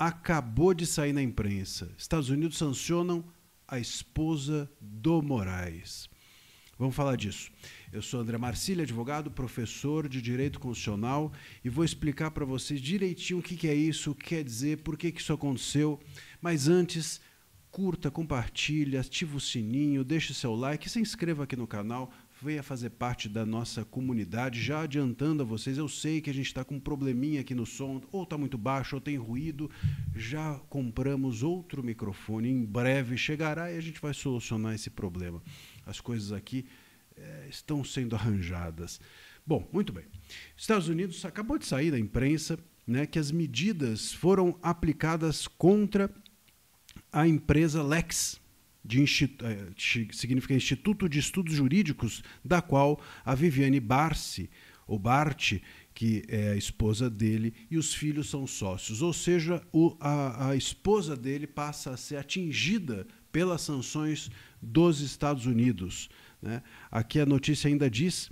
acabou de sair na imprensa. Estados Unidos sancionam a esposa do Moraes. Vamos falar disso. Eu sou André Marcílio, advogado, professor de Direito Constitucional, e vou explicar para vocês direitinho o que é isso, o que quer dizer, por que isso aconteceu. Mas antes, curta, compartilhe, ative o sininho, deixe seu like, se inscreva aqui no canal, venha fazer parte da nossa comunidade. Já adiantando a vocês, eu sei que a gente está com um probleminha aqui no som, ou está muito baixo, ou tem ruído. Já compramos outro microfone, em breve chegará e a gente vai solucionar esse problema. As coisas aqui estão sendo arranjadas. Bom, muito bem. Estados Unidos acabou de sair da imprensa, né, que as medidas foram aplicadas contra a empresa Lex, significa Instituto de Estudos Jurídicos, da qual a Viviane Barsi, ou Bart, que é a esposa dele, e os filhos são sócios. Ou seja, a esposa dele passa a ser atingida pelas sanções dos Estados Unidos, né? Aqui a notícia ainda diz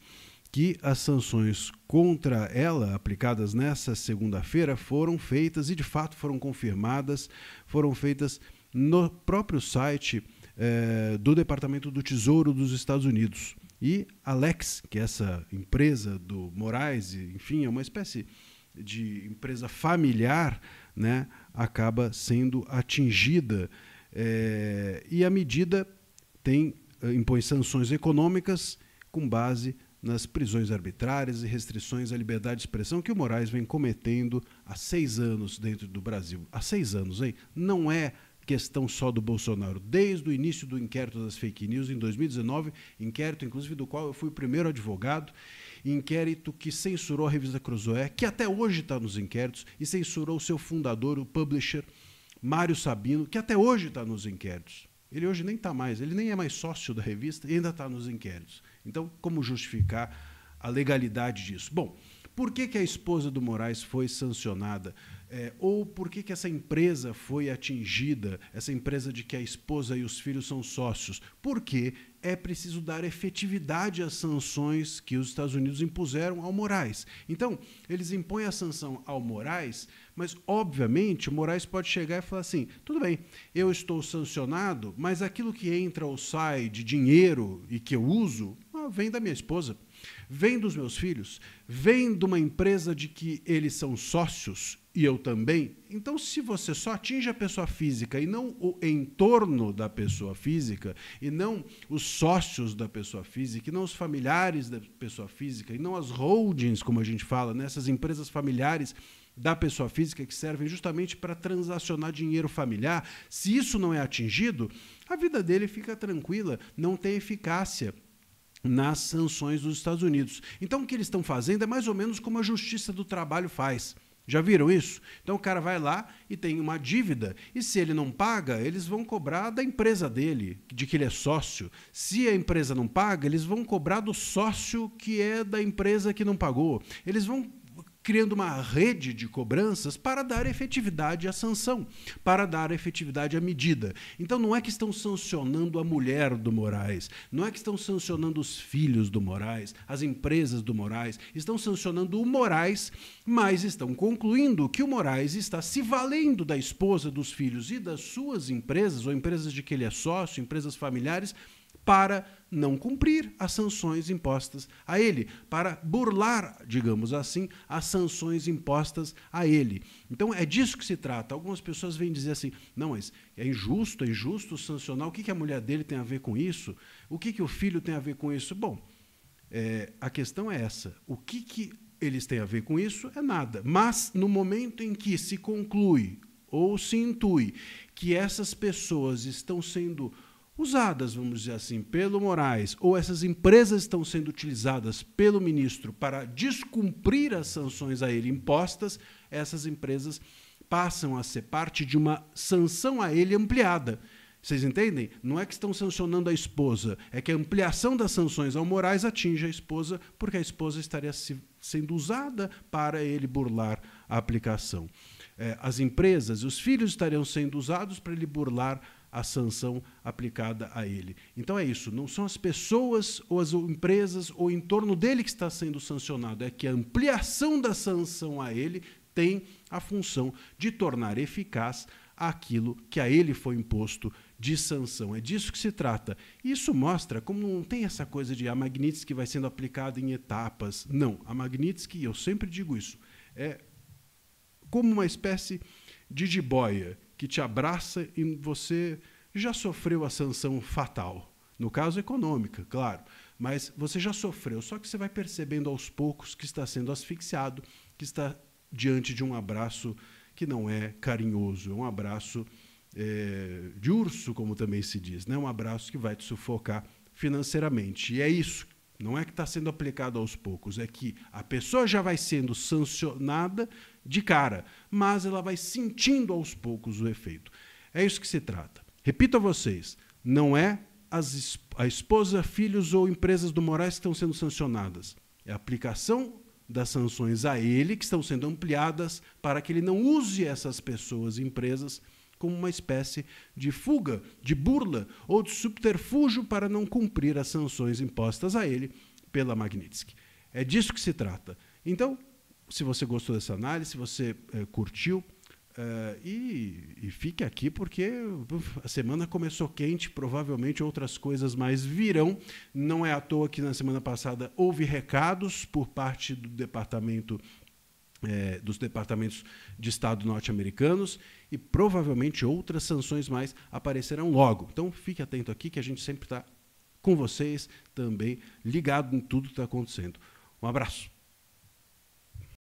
que as sanções contra ela, aplicadas nessa segunda-feira, foram feitas, e de fato foram confirmadas, foram feitas no próprio site do Departamento do Tesouro dos Estados Unidos. E a Lex, que é essa empresa do Moraes, enfim, é uma espécie de empresa familiar, né, acaba sendo atingida. E a medida impõe sanções econômicas com base nas prisões arbitrárias e restrições à liberdade de expressão que o Moraes vem cometendo há 6 anos dentro do Brasil. Há 6 anos, hein? Não é questão só do Bolsonaro. Desde o início do inquérito das fake news, em 2019, inquérito, inclusive, do qual eu fui o primeiro advogado, inquérito que censurou a revista Cruzoé, que até hoje está nos inquéritos, e censurou o seu fundador, o publisher, Mário Sabino, que até hoje está nos inquéritos. Ele hoje nem está mais, ele nem é mais sócio da revista e ainda está nos inquéritos. Então, como justificar a legalidade disso? Bom, por que a esposa do Moraes foi sancionada? Ou por que essa empresa foi atingida, essa empresa de que a esposa e os filhos são sócios? Porque é preciso dar efetividade às sanções que os Estados Unidos impuseram ao Moraes. Então, eles impõem a sanção ao Moraes, mas, obviamente, o Moraes pode chegar e falar assim, tudo bem, eu estou sancionado, mas aquilo que entra ou sai de dinheiro e que eu uso, vem da minha esposa, vem dos meus filhos, vem de uma empresa de que eles são sócios e eu também. Então, se você só atinge a pessoa física e não o entorno da pessoa física, e não os sócios da pessoa física, e não os familiares da pessoa física, e não as holdings, como a gente fala, né, essas empresas familiares da pessoa física que servem justamente para transacionar dinheiro familiar, se isso não é atingido, a vida dele fica tranquila, não tem eficácia nas sanções dos Estados Unidos. Então, o que eles estão fazendo é mais ou menos como a Justiça do Trabalho faz. Já viram isso? Então, o cara vai lá e tem uma dívida, e se ele não paga, eles vão cobrar da empresa dele, de que ele é sócio. Se a empresa não paga, eles vão cobrar do sócio que é da empresa que não pagou. Eles vão criando uma rede de cobranças para dar efetividade à sanção, para dar efetividade à medida. Então, não é que estão sancionando a mulher do Moraes, não é que estão sancionando os filhos do Moraes, as empresas do Moraes, estão sancionando o Moraes, mas estão concluindo que o Moraes está se valendo da esposa, dos filhos e das suas empresas, ou empresas de que ele é sócio, empresas familiares, para não cumprir as sanções impostas a ele, para burlar, digamos assim, as sanções impostas a ele. Então, é disso que se trata. Algumas pessoas vêm dizer assim, não, mas é injusto sancionar, o que a mulher dele tem a ver com isso? O que o filho tem a ver com isso? Bom, a questão é essa. O que eles têm a ver com isso é nada. Mas, no momento em que se conclui ou se intui que essas pessoas estão sendo usadas, vamos dizer assim, pelo Moraes, ou essas empresas estão sendo utilizadas pelo ministro para descumprir as sanções a ele impostas, essas empresas passam a ser parte de uma sanção a ele ampliada. Vocês entendem? Não é que estão sancionando a esposa, é que a ampliação das sanções ao Moraes atinge a esposa, porque a esposa estaria sendo usada para ele burlar a aplicação. As empresas e os filhos estariam sendo usados para ele burlar a sanção aplicada a ele. Então é isso, não são as pessoas ou as empresas ou em torno dele que está sendo sancionado, é que a ampliação da sanção a ele tem a função de tornar eficaz aquilo que a ele foi imposto de sanção. É disso que se trata. Isso mostra como não tem essa coisa de a Magnitsky vai sendo aplicada em etapas. Não, a Magnitsky, eu sempre digo isso, é como uma espécie de jiboia que te abraça e você já sofreu a sanção fatal. No caso, econômica, claro. Mas você já sofreu, só que você vai percebendo aos poucos que está sendo asfixiado, que está diante de um abraço que não é carinhoso, é um abraço de urso, como também se diz, né? Um abraço que vai te sufocar financeiramente. E é isso, não é que está sendo aplicado aos poucos, é que a pessoa já vai sendo sancionada de cara, mas ela vai sentindo aos poucos o efeito. É isso que se trata. Repito a vocês, não é a esposa, filhos ou empresas do Moraes que estão sendo sancionadas. É a aplicação das sanções a ele que estão sendo ampliadas para que ele não use essas pessoas e empresas como uma espécie de fuga, de burla ou de subterfúgio para não cumprir as sanções impostas a ele pela Magnitsky. É disso que se trata. Então, se você gostou dessa análise, se você curtiu, e fique aqui porque a semana começou quente, provavelmente outras coisas mais virão. Não é à toa que na semana passada houve recados por parte do dos departamentos de Estado norte-americanos e provavelmente outras sanções mais aparecerão logo. Então fique atento aqui que a gente sempre está com vocês também ligado em tudo que está acontecendo. Um abraço.